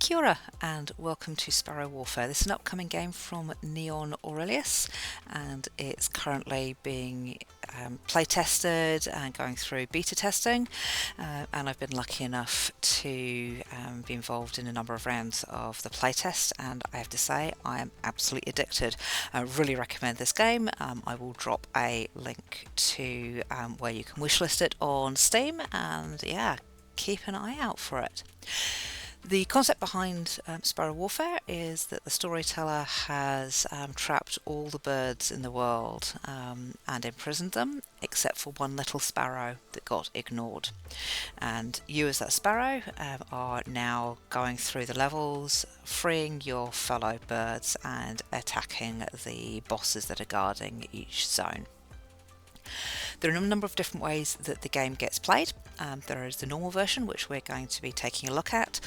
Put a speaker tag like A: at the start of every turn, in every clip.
A: Kia ora and welcome to Sparrow Warfare. This is an upcoming game from Neon Aurelius and it's currently being play tested and going through beta testing, and I've been lucky enough to be involved in a number of rounds of the playtest, and I have to say I am absolutely addicted. I really recommend this game. I will drop a link to where you can wishlist it on Steam, and yeah, keep an eye out for it. The concept behind Sparrow Warfare is that the storyteller has trapped all the birds in the world and imprisoned them, except for one little sparrow that got ignored. And you as that sparrow are now going through the levels, freeing your fellow birds and attacking the bosses that are guarding each zone. There are a number of different ways that the game gets played. There is the normal version, which we're going to be taking a look at,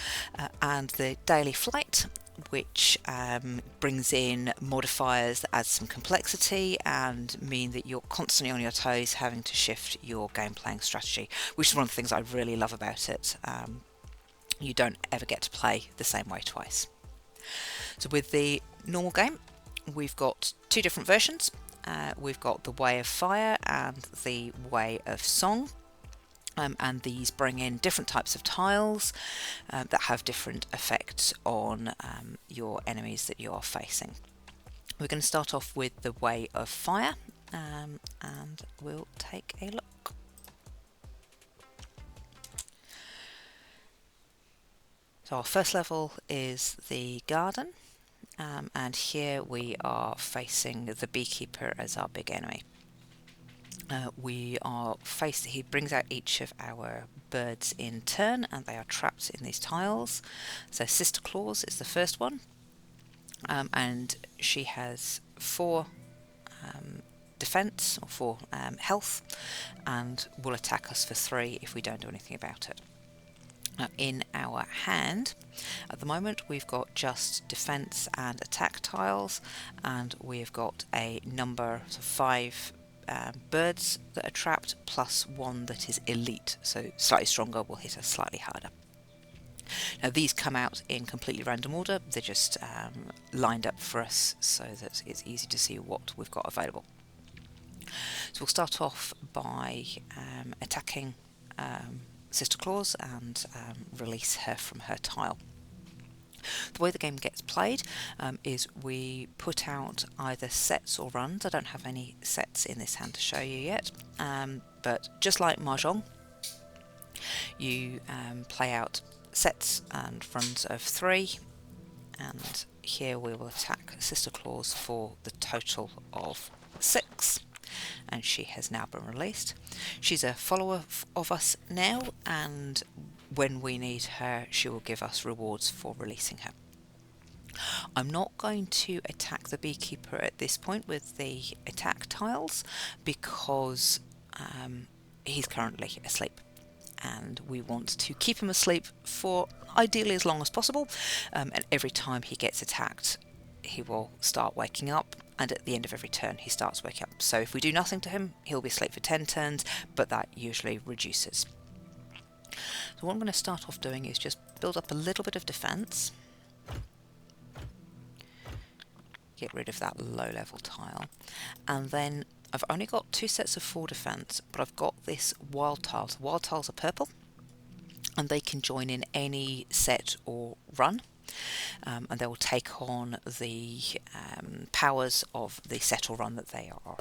A: and the daily flight, which brings in modifiers that add some complexity and mean that you're constantly on your toes having to shift your game playing strategy, which is one of the things I really love about it. You don't ever get to play the same way twice. So with the normal game, we've got two different versions. We've got the Way of Fire and the Way of Song, and these bring in different types of tiles that have different effects on your enemies that you are facing. We're going to start off with the Way of Fire, and we'll take a look. So our first level is the garden. And here we are facing the beekeeper as our big enemy. He brings out each of our birds in turn, and they are trapped in these tiles. So Sister Claus is the first one, and she has 4 defense or 4 health, and will attack us for 3 if we don't do anything about it. In our hand at the moment we've got just defense and attack tiles, and we've got a number of 5 birds that are trapped plus 1 that is elite, so slightly stronger, will hit us slightly harder. Now these come out in completely random order, they're just lined up for us so that it's easy to see what we've got available. So we'll start off by attacking Sister Claus and release her from her tile. The way the game gets played is we put out either sets or runs. I don't have any sets in this hand to show you yet, but just like Mahjong, you play out sets and runs of 3, and here we will attack Sister Claus for the total of 6. And she has now been released. She's a follower of us now, and when we need her she will give us rewards for releasing her. I'm not going to attack the beekeeper at this point with the attack tiles because he's currently asleep, and we want to keep him asleep for ideally as long as possible, and every time he gets attacked he will start waking up, and at the end of every turn he starts waking up. So if we do nothing to him, he'll be asleep for 10 turns, but that usually reduces. So what I'm going to start off doing is just build up a little bit of defense, get rid of that low level tile, and then I've only got 2 sets of 4 defense, but I've got this wild tiles. Wild tiles are purple and they can join in any set or run. And they will take on the powers of the set or run that they are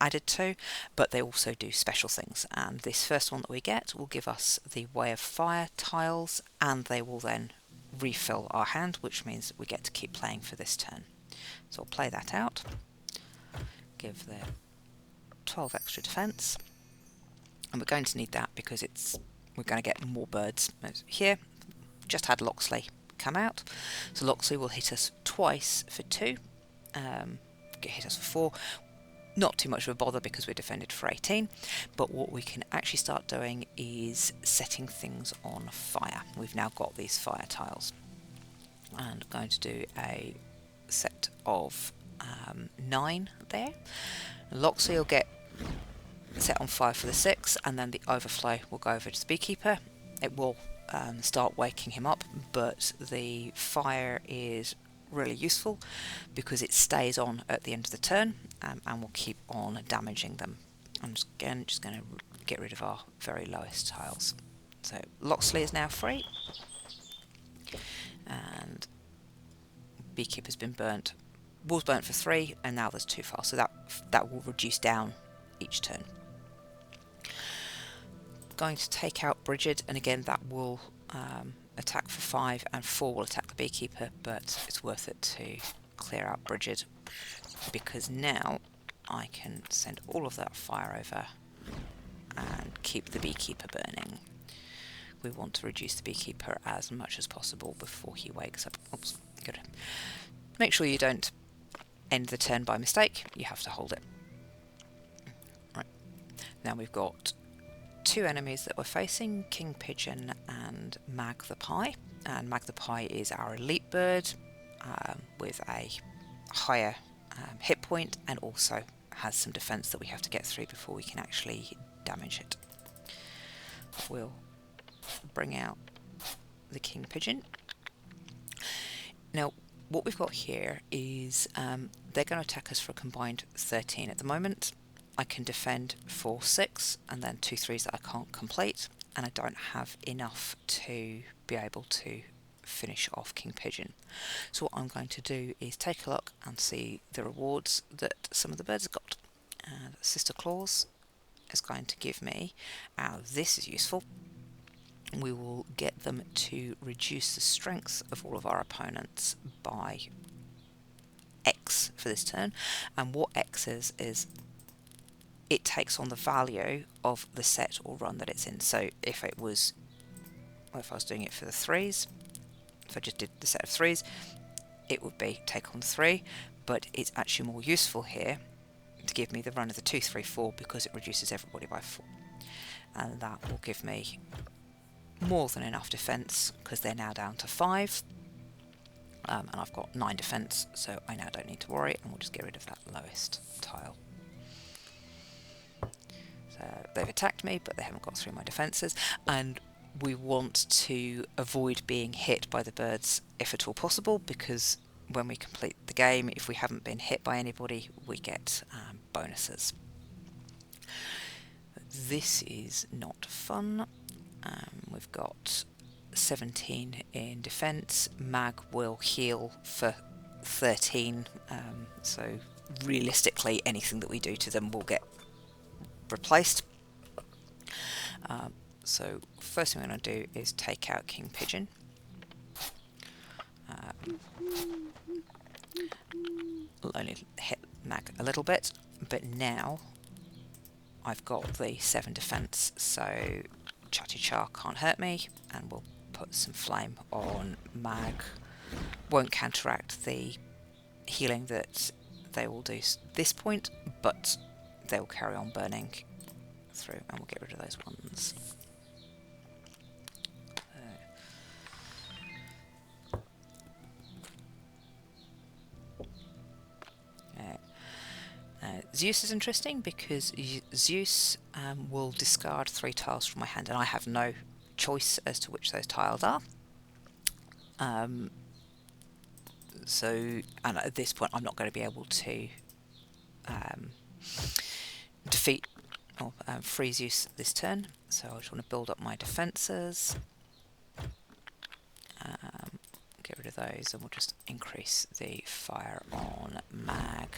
A: added to, but they also do special things, and this first one that we get will give us the Way of Fire tiles, and they will then refill our hand, which means we get to keep playing for this turn. So I'll play that out, give the 12 extra defense, and we're going to need that because we're going to get more birds. Here just had Loxley come out, so Loxley will hit us twice for 2, hit us for 4. Not too much of a bother because we're defended for 18, but what we can actually start doing is setting things on fire. We've now got these fire tiles, and I'm going to do a set of 9 there. Loxley will get set on fire for the 6, and then the overflow will go over to the beekeeper. It will start waking him up, but the fire is really useful because it stays on at the end of the turn, and will keep on damaging them. I'm just going to get rid of our very lowest tiles. So Loxley is now free, and Beekeeper's been burnt. Was burnt for 3, and now there's 2 files, so that will reduce down each turn. Going to take out Brigid, and again that will attack for 5, and 4 will attack the Beekeeper, but it's worth it to clear out Brigid because now I can send all of that fire over and keep the Beekeeper burning. We want to reduce the Beekeeper as much as possible before he wakes up. Oops, good. Make sure you don't end the turn by mistake, you have to hold it. Right, now we've got 2 enemies that we're facing, King Pigeon and Mag the Pie. And Mag the Pie is our elite bird with a higher hit point, and also has some defense that we have to get through before we can actually damage it. We'll bring out the King Pigeon. Now what we've got here is they're going to attack us for a combined 13 at the moment. I can defend for 6 and then 2 3s that I can't complete, and I don't have enough to be able to finish off King Pigeon. So what I'm going to do is take a look and see the rewards that some of the birds have got. And Sister Claus is going to give me, this is useful, we will get them to reduce the strength of all of our opponents by X for this turn. And what X is it takes on the value of the set or run that it's in. So if I was doing it for the 3s, if I just did the set of 3s, it would be take on 3, but it's actually more useful here to give me the run of the 2 3 4 because it reduces everybody by 4, and that will give me more than enough defense because they're now down to 5, and I've got 9 defense, so I now don't need to worry, and we'll just get rid of that lowest tile. So they've attacked me, but they haven't got through my defences, and we want to avoid being hit by the birds if at all possible, because when we complete the game, if we haven't been hit by anybody, we get bonuses. This is not fun. We've got 17 in defense. Mag will heal for 13, so realistically anything that we do to them will get replaced. So first thing I'm going to do is take out King Pigeon. I'll only hit Mag a little bit, but now I've got the 7 defense, so Chatty Char can't hurt me, and we'll put some flame on Mag. Won't counteract the healing that they will do this point, but they will carry on burning through, and we'll get rid of those ones. Zeus is interesting because Zeus will discard 3 tiles from my hand, and I have no choice as to which those tiles are. So, and at this point I'm not going to be able to defeat or free Zeus this turn, so I just want to build up my defences, get rid of those, and we'll just increase the fire on Mag.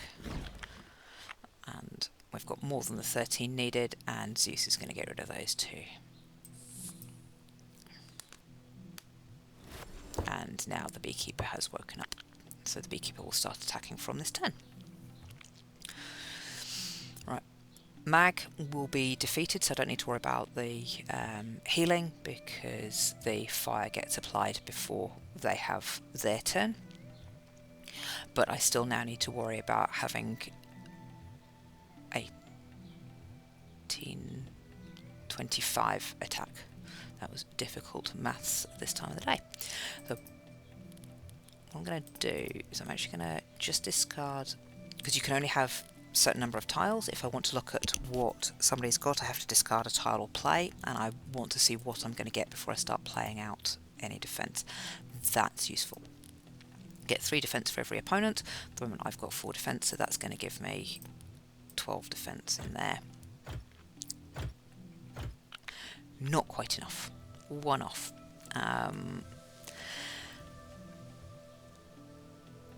A: And we've got more than the 13 needed, and Zeus is going to get rid of those too. And now the Beekeeper has woken up, so the Beekeeper will start attacking from this turn. Right, Mag will be defeated, so I don't need to worry about the healing because the fire gets applied before they have their turn. But I still now need to worry about having 1825 attack. That was difficult maths at this time of the day. So what I'm going to do is I'm actually going to just discard, because you can only have certain number of tiles. If I want to look at what somebody's got, I have to discard a tile or play, and I want to see what I'm going to get before I start playing out any defense. That's useful. Get 3 defense for every opponent. At the moment I've got 4 defense, so that's going to give me 12 defense in there. Not quite enough. 1 off.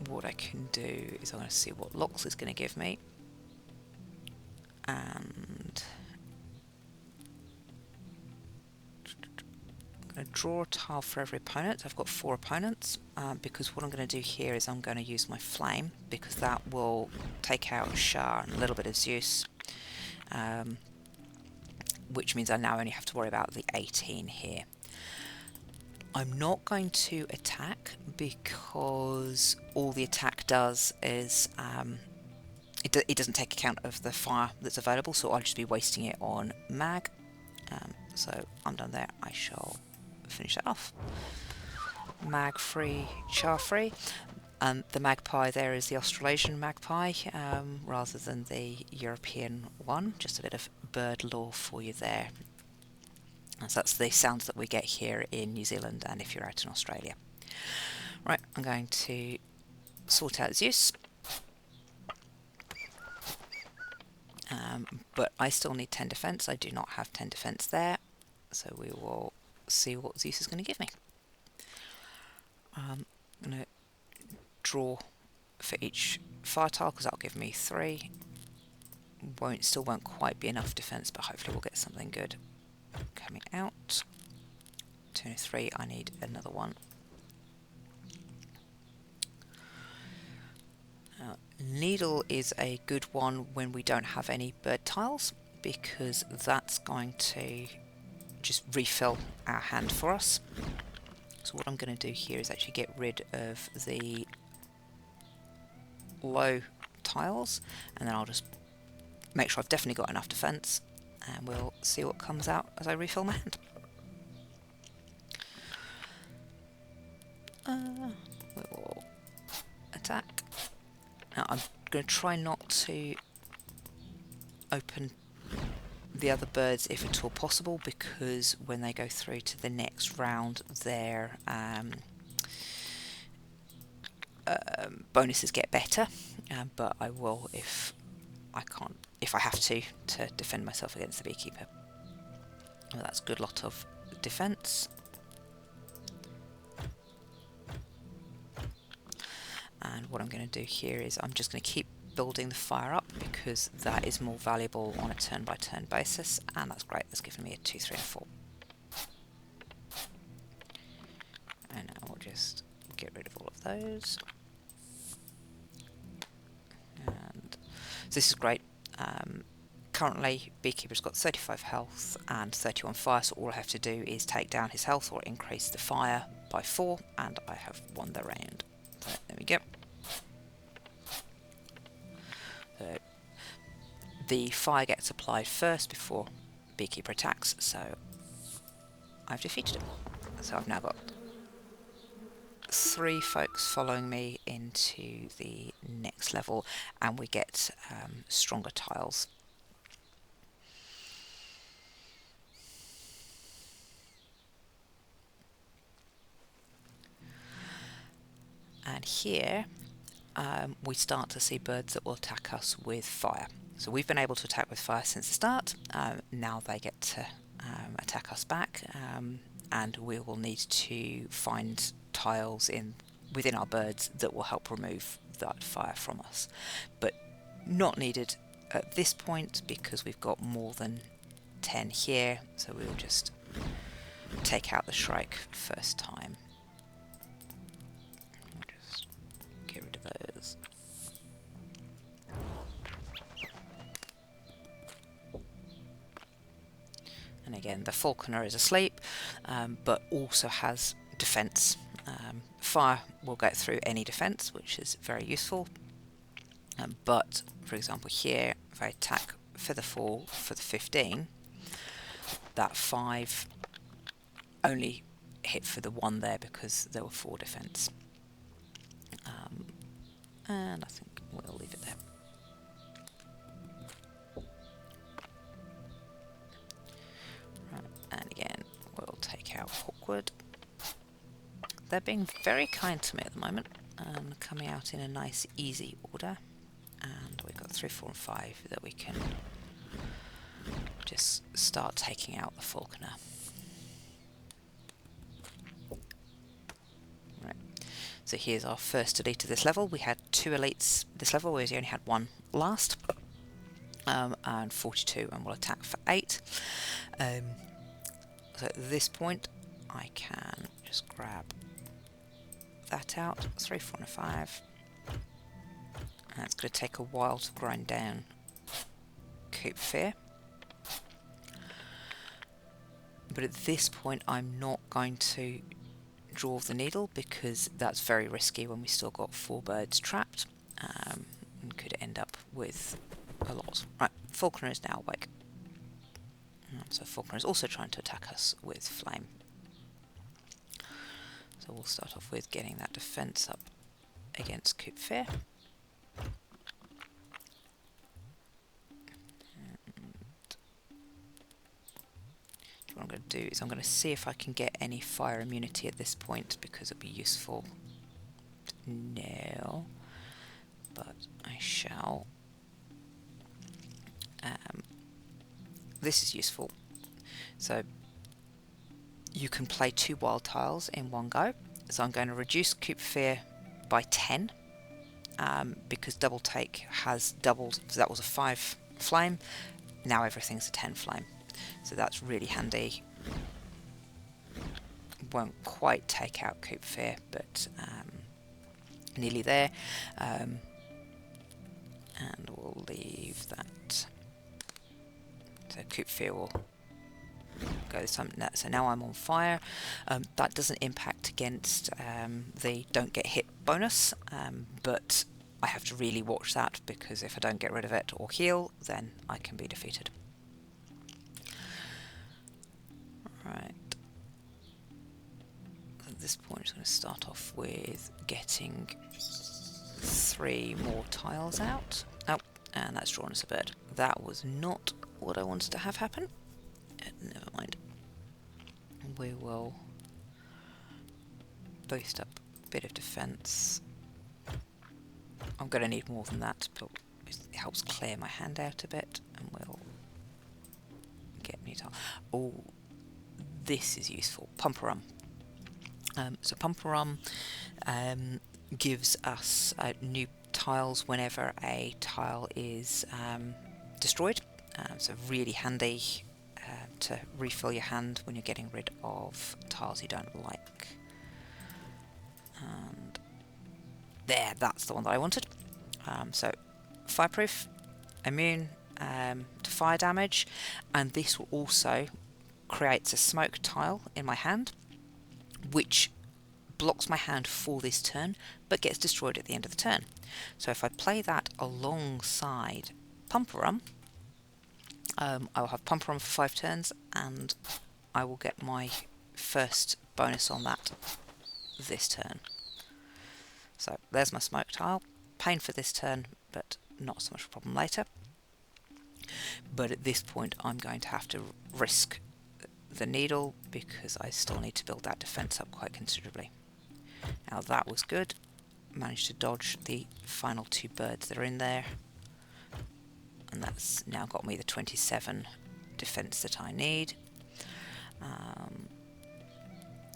A: What I can do is I'm going to see what locks is going to give me, and I'm going to draw a tile for every opponent. I've got 4 opponents, because what I'm going to do here is I'm going to use my flame, because that will take out Shah and a little bit of Zeus, which means I now only have to worry about the 18 here. I'm not going to attack, because all the attack does is it doesn't take account of the fire that's available, so I'll just be wasting it on mag. So I'm done there. I shall finish that off. Mag free, char free. The magpie there is the Australasian magpie, rather than the European one. Just a bit of bird lore for you there. So that's the sounds that we get here in New Zealand and if you're out in Australia. Right, I'm going to sort out Zeus. But I still need 10 defense. I do not have 10 defense there. So we will see what Zeus is going to give me. I'm going to draw for each fire tile, because that'll give me 3. Still won't quite be enough defense, but hopefully we'll get something good coming out. 2 and 3, I need another one. Needle is a good one when we don't have any bird tiles, because that's going to just refill our hand for us. So what I'm going to do here is actually get rid of the low tiles, and then I'll just make sure I've definitely got enough defense, and we'll see what comes out as I refill my hand. We will attack. Now I'm going to try not to open the other birds if at all possible, because when they go through to the next round their bonuses get better, but I will if I have to defend myself against the beekeeper. Well, that's a good lot of defense. And what I'm going to do here is I'm just going to keep building the fire up, because that is more valuable on a turn-by-turn basis, and that's great. That's given me a 2, 3 and 4. And now we'll just get rid of all of those. And so this is great. Currently beekeeper's got 35 health and 31 fire, so all I have to do is take down his health or increase the fire by 4, and I have won the round. So there we go. So the fire gets applied first before beekeeper attacks, so I've defeated him. So I've now got 3 folks following me into the next level, and we get stronger tiles. And here we start to see birds that will attack us with fire. So we've been able to attack with fire since the start. Now they get to attack us back, and we will need to find tiles within our birds that will help remove that fire from us. But not needed at this point, because we've got more than 10 here, so we'll just take out the Shrike first time. Get rid of those. And again, the Falconer is asleep, but also has defense. Fire will get through any defense, which is very useful. But, for example, here, if I attack for the 4 for the 15, that 5 only hit for the 1 there because there were 4 defense. And I think we'll leave it there. And again, we'll take out Hawkwood. They're being very kind to me at the moment, and coming out in a nice, easy order. And we've got 3, 4, and 5 that we can just start taking out the Falconer. Right. So here's our first elite of this level. We had 2 elites this level, whereas we only had 1 last. And 42, and we'll attack for 8. So at this point, I can just grab that out. 3, 4, and 5. And it's going to take a while to grind down Coop Fear. But at this point, I'm not going to draw the needle because that's very risky when we still got 4 birds trapped, and could end up with a lot. Right, Falconer is now awake. So Falconer is also trying to attack us with flame. So we'll start off with getting that defense up against Coop Fear. What I'm going to do is I'm going to see if I can get any fire immunity at this point, because it'll be useful to know, but I shall. This is useful. So you can play 2 wild tiles in one go. So I'm going to reduce Coop Fear by 10, because double take has doubled. So that was a 5 flame. Now everything's a 10 flame. So that's really handy. Won't quite take out Coop Fear, but nearly there. And we'll leave that. So Coop Fear will go this time. So now I'm on fire. That doesn't impact against the don't get hit bonus, but I have to really watch that, because if I don't get rid of it or heal, then I can be defeated. Right. At this point, I'm just going to start off with getting 3 more tiles out. Oh, and that's drawn us a bird. That was not what I wanted to have happen. Never mind. We will boost up a bit of defense. I'm going to need more than that, but it helps clear my hand out a bit, and we'll get new tile. Oh, this is useful. Pumperum. So Pumperum gives us new tiles whenever a tile is destroyed. So really handy to refill your hand when you're getting rid of tiles you don't like. And there, that's the one that I wanted. So fireproof, immune to fire damage, and this will also creates a smoke tile in my hand, which blocks my hand for this turn, but gets destroyed at the end of the turn. So if I play that alongside Pumperum, I'll have Pumperum for 5 turns, and I will get my first bonus on that this turn. So there's my smoke tile. Pain for this turn, but not so much a problem later. But at this point, I'm going to have to risk the needle, because I still need to build that defense up quite considerably. Now that was good. Managed to dodge the final 2 birds that are in there, and that's now got me the 27 defense that I need.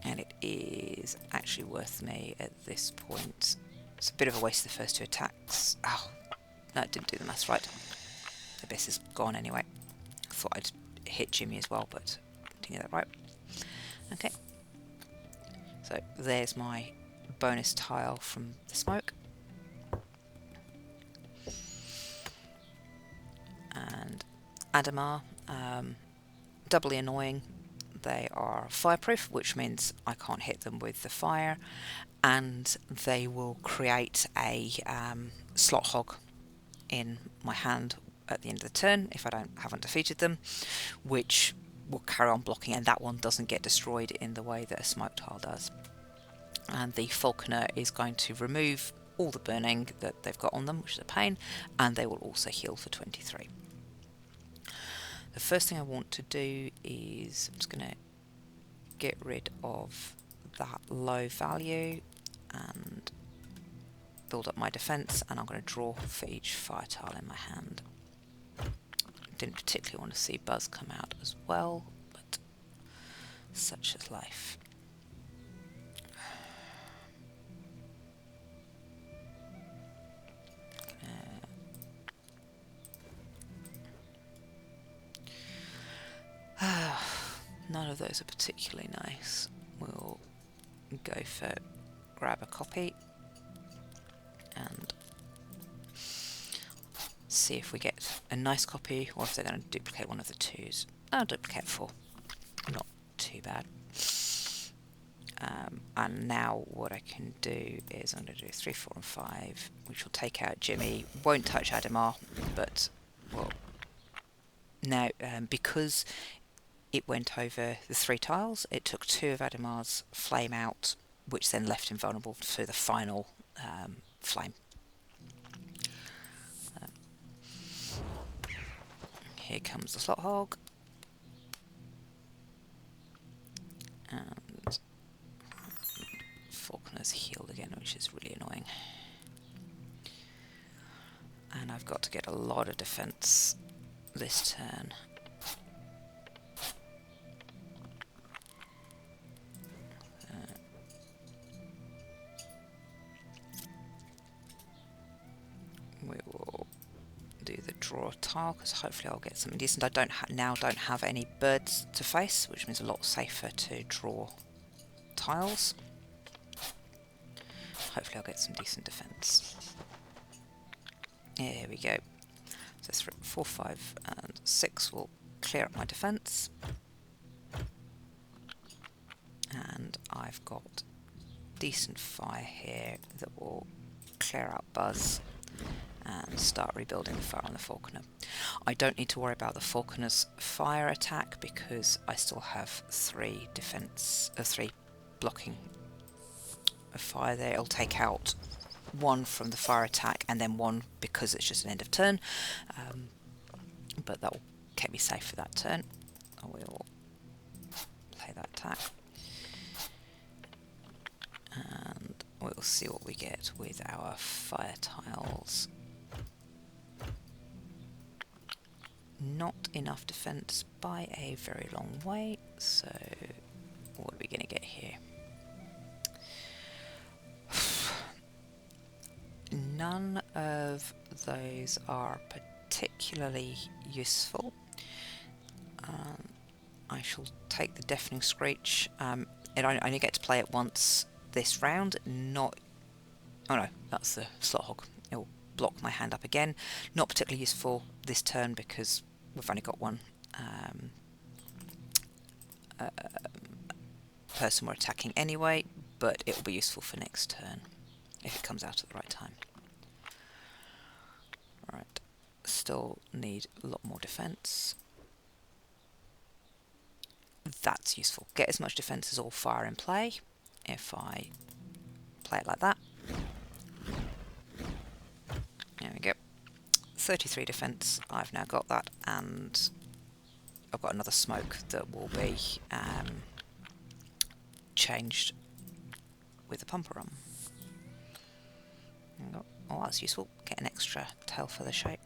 A: And it is actually worth me at this point. It's a bit of a waste of the first 2 attacks. Oh, no, it didn't do the maths right. The abyss is gone anyway. I thought I'd hit Jimmy as well, but didn't get that right. Okay. So there's my bonus tile from the smoke. And Adamar, doubly annoying. They are fireproof, which means I can't hit them with the fire, and they will create a slot hog in my hand at the end of the turn if I haven't defeated them, which will carry on blocking, and that one doesn't get destroyed in the way that a smoke tile does. And the Falconer is going to remove all the burning that they've got on them, which is a pain, and they will also heal for 23. the first thing I want to do is I'm just going to get rid of that low value and build up my defense, and I'm going to draw for each fire tile in my hand. Didn't particularly want to see Buzz come out as well, but such is life. None of those are particularly nice. We'll go for grab a copy and see if we get a nice copy, or if they're going to duplicate one of the twos. I'll duplicate 4. Not too bad. And now what I can do is I'm going to do 3, 4 and 5, which will take out Jimmy. Won't touch Adamar, but well, now because it went over the 3 tiles, it took 2 of Adamar's flame out, which then left him vulnerable to the final flame. Here comes the slot hog. And Faulkner's healed again, which is really annoying. And I've got to get a lot of defense this turn. We will do the draw tile because hopefully I'll get something decent. I now don't have any birds to face, which means a lot safer to draw tiles. Hopefully I'll get some decent defense. Here we go. So 3, 4, 5 and 6 will clear up my defense. And I've got decent fire here that will clear out Buzz and start rebuilding the fire on the Faulkner. I don't need to worry about the Faulkner's fire attack because I still have 3 defense, 3 blocking of fire there. It'll take out 1 from the fire attack and then 1 because it's just an end of turn, but that will keep me safe for that turn. I will play that attack and we'll see what we get with our fire tiles. Not enough defense by a very long way, so what are we going to get here? None of those are particularly useful. I shall take the Deafening Screech. I only get to play it once this round, not... Oh no, that's the Slot Hog. It will block my hand up again. Not particularly useful this turn because we've only got 1 person we're attacking anyway, but it will be useful for next turn if it comes out at the right time. Right, still need a lot more defense. That's useful. Get as much defense as all fire in play. If I play it like that. There we go. 33 defense. I've now got that, and I've got another smoke that will be changed with the pumper on. Oh, that's useful. Get an extra tail feather shake.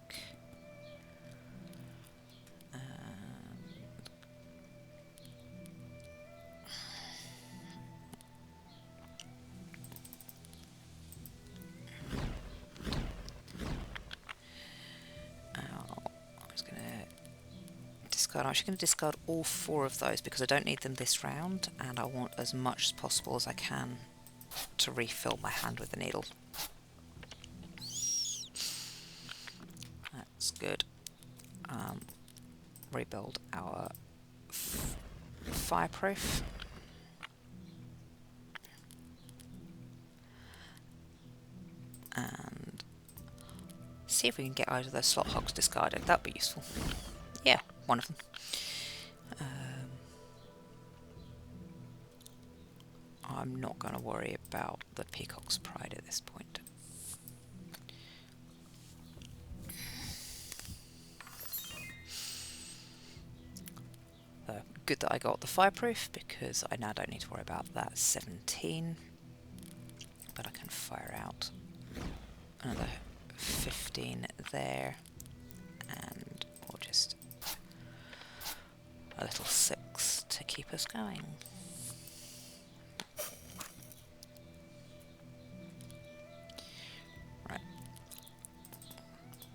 A: I'm actually going to discard all 4 of those because I don't need them this round, and I want as much as possible as I can to refill my hand with the needle. That's good. Rebuild our fireproof. And see if we can get either of those slot hogs discarded. That would be useful. Yeah, one of them. I'm not going to worry about the Peacock's Pride at this point. Good that I got the fireproof, because I now don't need to worry about that. 17, but I can fire out another 15 there, and or just a little 6 to keep us going. Right,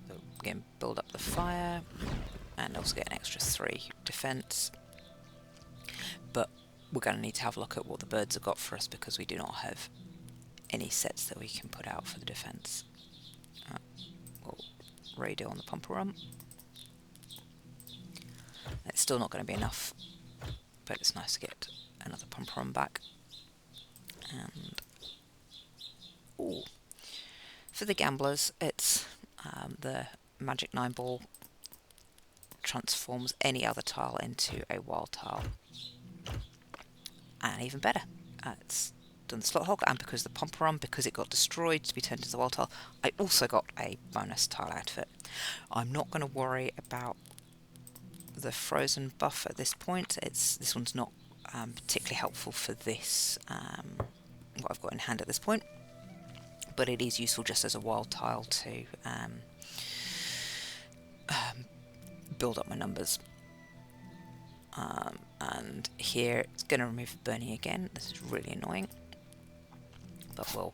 A: so again, build up the fire, and also get an extra 3 defense. But we're going to need to have a look at what the birds have got for us, because we do not have any sets that we can put out for the defense. We'll radio on the pumper rum. It's still not going to be enough, but it's nice to get another pumper rum back. And ooh, for the gamblers, it's the magic 9 ball transforms any other tile into a wild tile. And even better, it's done the slot hog, and because the pumper rum, because it got destroyed to be turned into the wild tile, I also got a bonus tile out of it. I'm not going to worry about the frozen buff at this point. This one's not particularly helpful for this, what I've got in hand at this point, but it is useful just as a wild tile to build up my numbers. And here it's going to remove burning again. This is really annoying, but we'll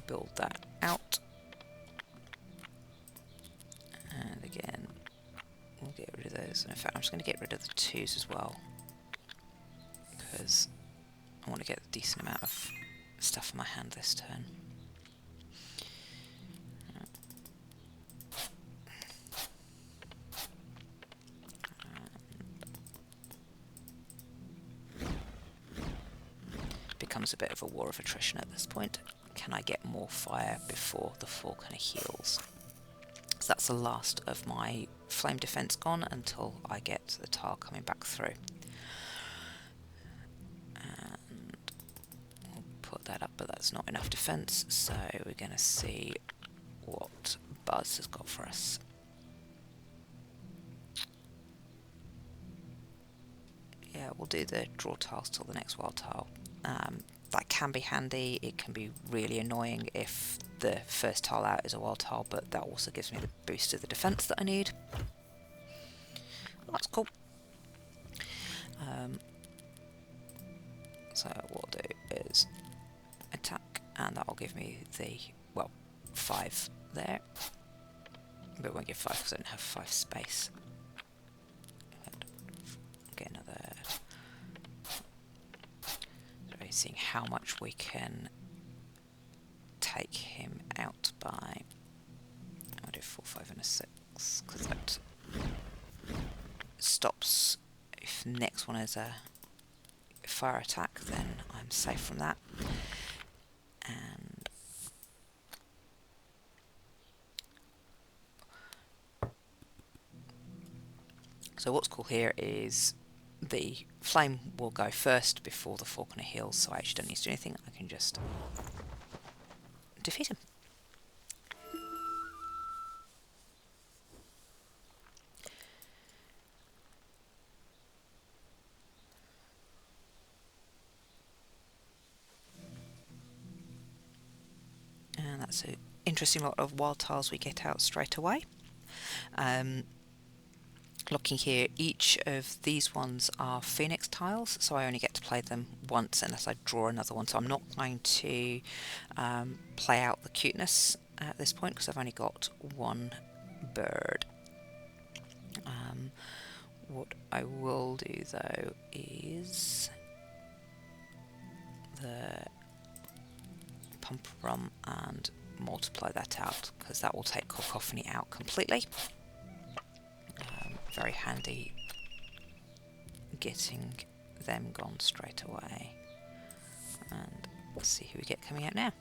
A: build that out. And again, we'll get rid of those. And in fact, I'm just going to get rid of the 2s as well, because I want to get a decent amount of stuff in my hand this turn. Becomes a bit of a war of attrition at this point. Can I get more fire before the 4 kind of heals? So that's the last of my flame defense gone until I get the tile coming back through. And we'll put that up, but that's not enough defense, so we're going to see what Buzz has got for us. Yeah, we'll do the draw tiles till the next wild tile. That can be handy. It can be really annoying if the first tile out is a wild tile, but that also gives me the boost of the defense that I need. That's cool. So what I'll do is attack, and that will give me the, well, 5 there, but it won't give 5 because I don't have 5 space. Get another. Seeing how much we can take him out by. I'll do 4, 5 and a 6, because that stops. If the next one is a fire attack, then I'm safe from that. And so what's cool here is the flame will go first before the falconer heals, so I actually don't need to do anything. I can just defeat him. And that's an interesting lot of wild tiles we get out straight away. Looking here, each of these ones are Phoenix tiles, so I only get to play them once unless I draw another one, so I'm not going to play out the cuteness at this point because I've only got one bird. What I will do though is the pump rum and multiply that out, because that will take cacophony out completely. Very handy getting them gone straight away. And let's see who we get coming out now.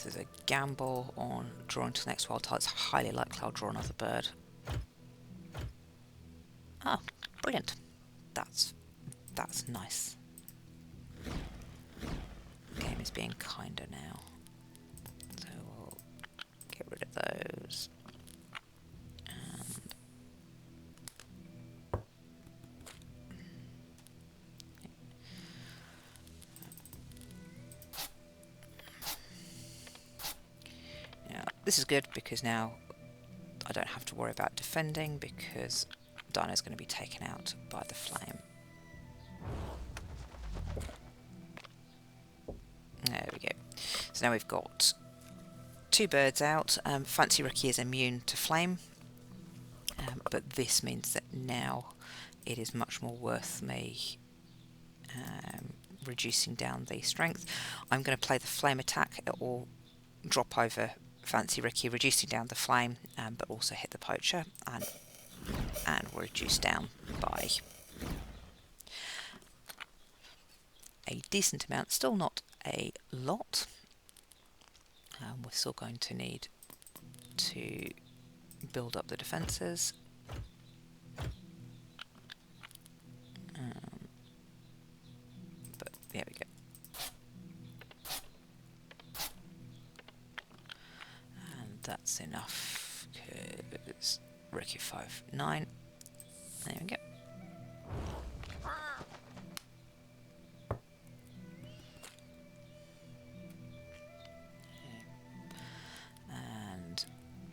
A: if there's a gamble on drawing to the next wild tile, it's highly likely I'll draw another bird. Oh, brilliant. That's nice. The game is being kinder now. So we'll get rid of those. And now this is good because now I don't have to worry about defending because Dino's going to be taken out by the flame. There we go. So now we've got 2 birds out. Fancy Rookie is immune to flame, but this means that now it is much more worth me reducing down the strength. I'm going to play the flame attack. It will drop over Fancy Rookie, reducing down the flame, but also hit the poacher and reduce down by a decent amount. Still not a lot. We're still going to need to build up the defences. But there we go. And that's enough because Rookie 5-9. There we go.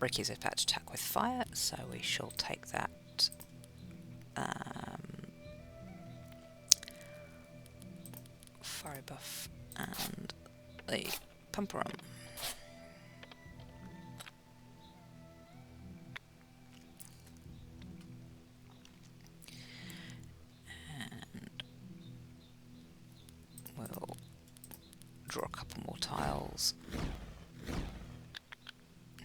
A: Rookie is about to attack with fire, so we shall take that fire buff and the pumper arm. And we'll draw a couple more tiles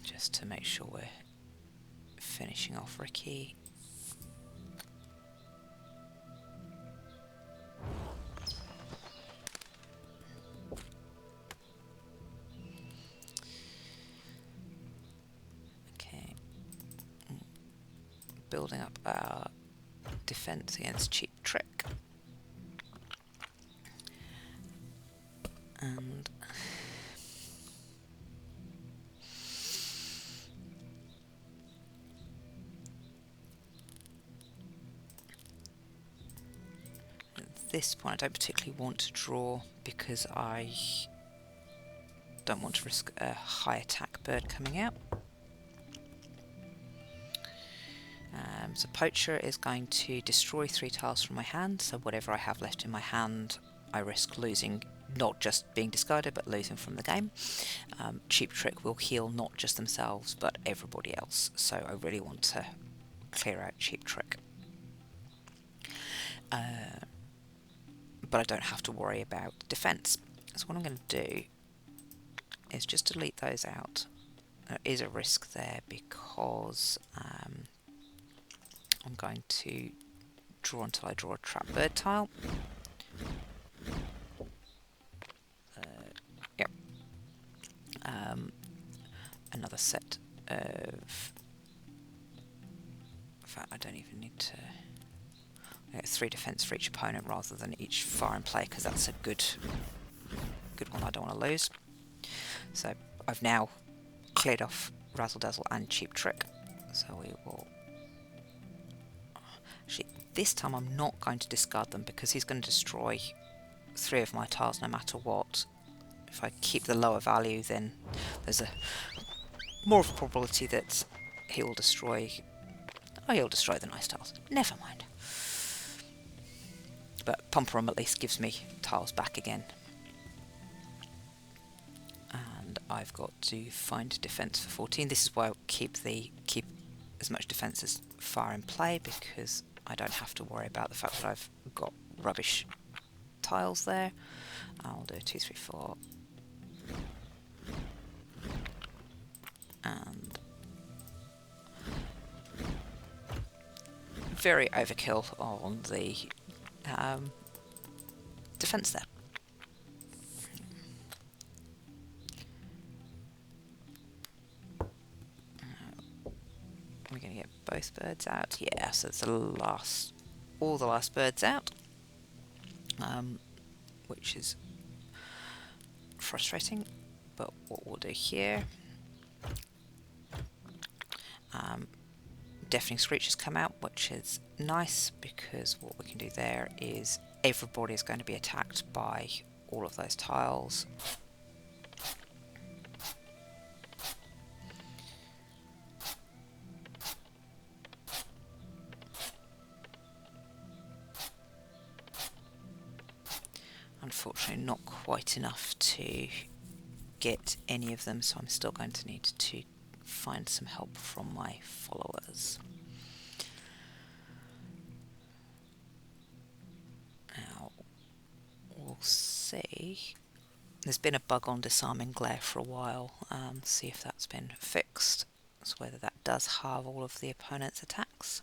A: just to make sure we're finishing off Rookie. Okay, building up our defense against Cheap Trick. And at this point I don't particularly want to draw because I don't want to risk a high attack bird coming out. So Poacher is going to destroy 3 tiles from my hand, so whatever I have left in my hand I risk losing, not just being discarded but losing from the game. Cheap Trick will heal not just themselves but everybody else, so I really want to clear out Cheap Trick. But I don't have to worry about defense. So what I'm going to do is just delete those out. There is a risk there because I'm going to draw until I draw a trap bird tile. Yep. Another set of... In fact, I don't even need to... 3 defense for each opponent rather than each fire and play, because that's a good one I don't want to lose. So I've now cleared off Razzle Dazzle and Cheap Trick. So we will... Actually, this time I'm not going to discard them because he's going to destroy 3 of my tiles no matter what. If I keep the lower value, then there's a more of a probability that he will destroy... Oh, he'll destroy the nice tiles. Never mind. But Pumperum at least gives me tiles back again. And I've got to find defense for 14. This is why I keep as much defense as fire in play, because I don't have to worry about the fact that I've got rubbish tiles there. I'll do 2, 3, 4. And very overkill on the defense there. most birds out? Yeah, so it's all the last birds out, which is frustrating. But what we'll do here, deafening screeches come out, which is nice because what we can do there is everybody is going to be attacked by all of those tiles. Unfortunately, not quite enough to get any of them, so I'm still going to need to find some help from my followers. Now, we'll see. There's been a bug on disarming glare for a while. See if that's been fixed. So whether that does halve all of the opponent's attacks.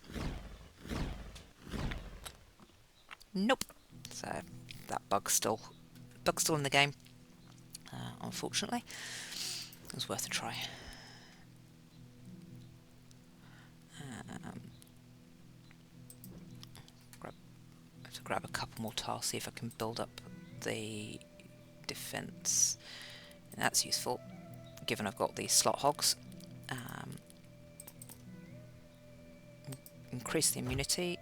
A: Nope. So that bug's still in the game. Unfortunately, it was worth a try. Grab a couple more tiles, see if I can build up the defense. And that's useful, given I've got these slot hogs. Increase the immunity.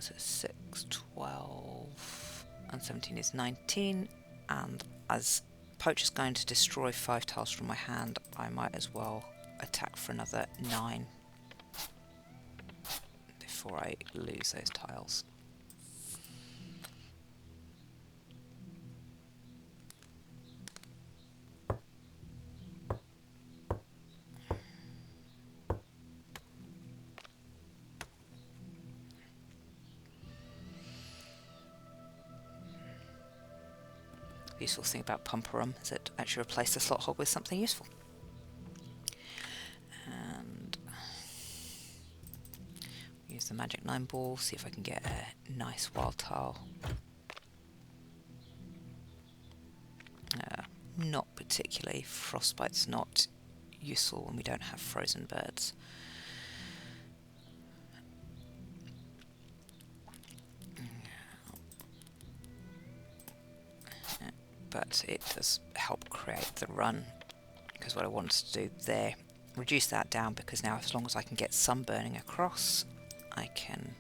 A: So 6, 12, and 17 is 19. And as Poacher's going to destroy 5 tiles from my hand, I might as well attack for another 9 before I lose those tiles. The useful thing about Pumperum is it actually replaces the slot hog with something useful. And use the magic 9 ball, see if I can get a nice wild tile. Not particularly. Frostbite's not useful when we don't have frozen birds. But it does help create the run, because what I wanted to do there, reduce that down, because now as long as I can get some burning across, I can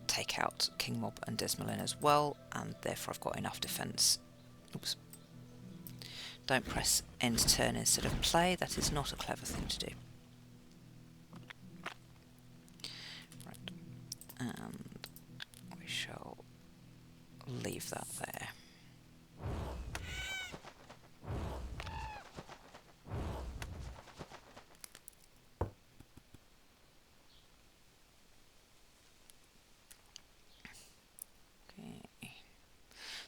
A: take out King Mob and Desmolin as well, and therefore I've got enough defence. Oops. Don't press end turn instead of play, that is not a clever thing to do. Right, and we shall leave that there.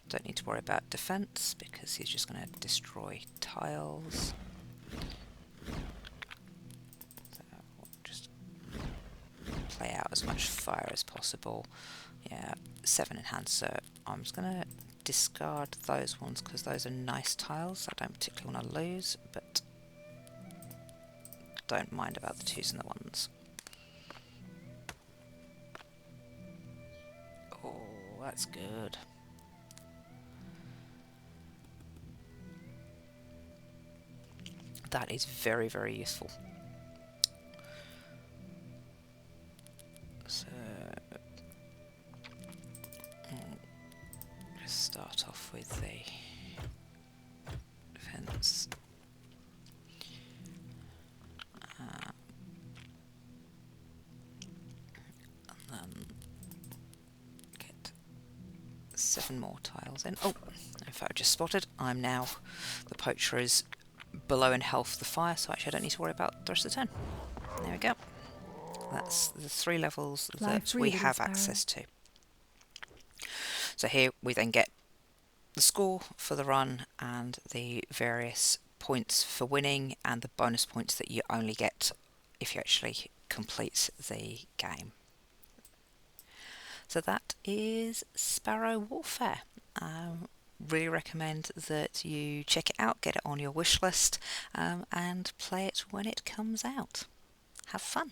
A: Don't need to worry about defense because he's just going to destroy tiles. So we'll just play out as much fire as possible. Yeah, 7 in hand, so I'm just going to discard those ones because those are nice tiles I don't particularly want to lose, but don't mind about the 2s and the 1s. Oh, that's good. That is very, very useful. So, let's start off with the defense. And then get 7 more tiles in. Oh, in fact, I just spotted, I'm now, the poacher is below in health the fire, so actually I don't need to worry about the rest of the turn. There we go. That's the 3 levels that we have access to. So here we then get the score for the run and the various points for winning and the bonus points that you only get if you actually complete the game. So that is Sparrow Warfare. Really recommend that you check it out, get it on your wish list, and play it when it comes out. Have fun.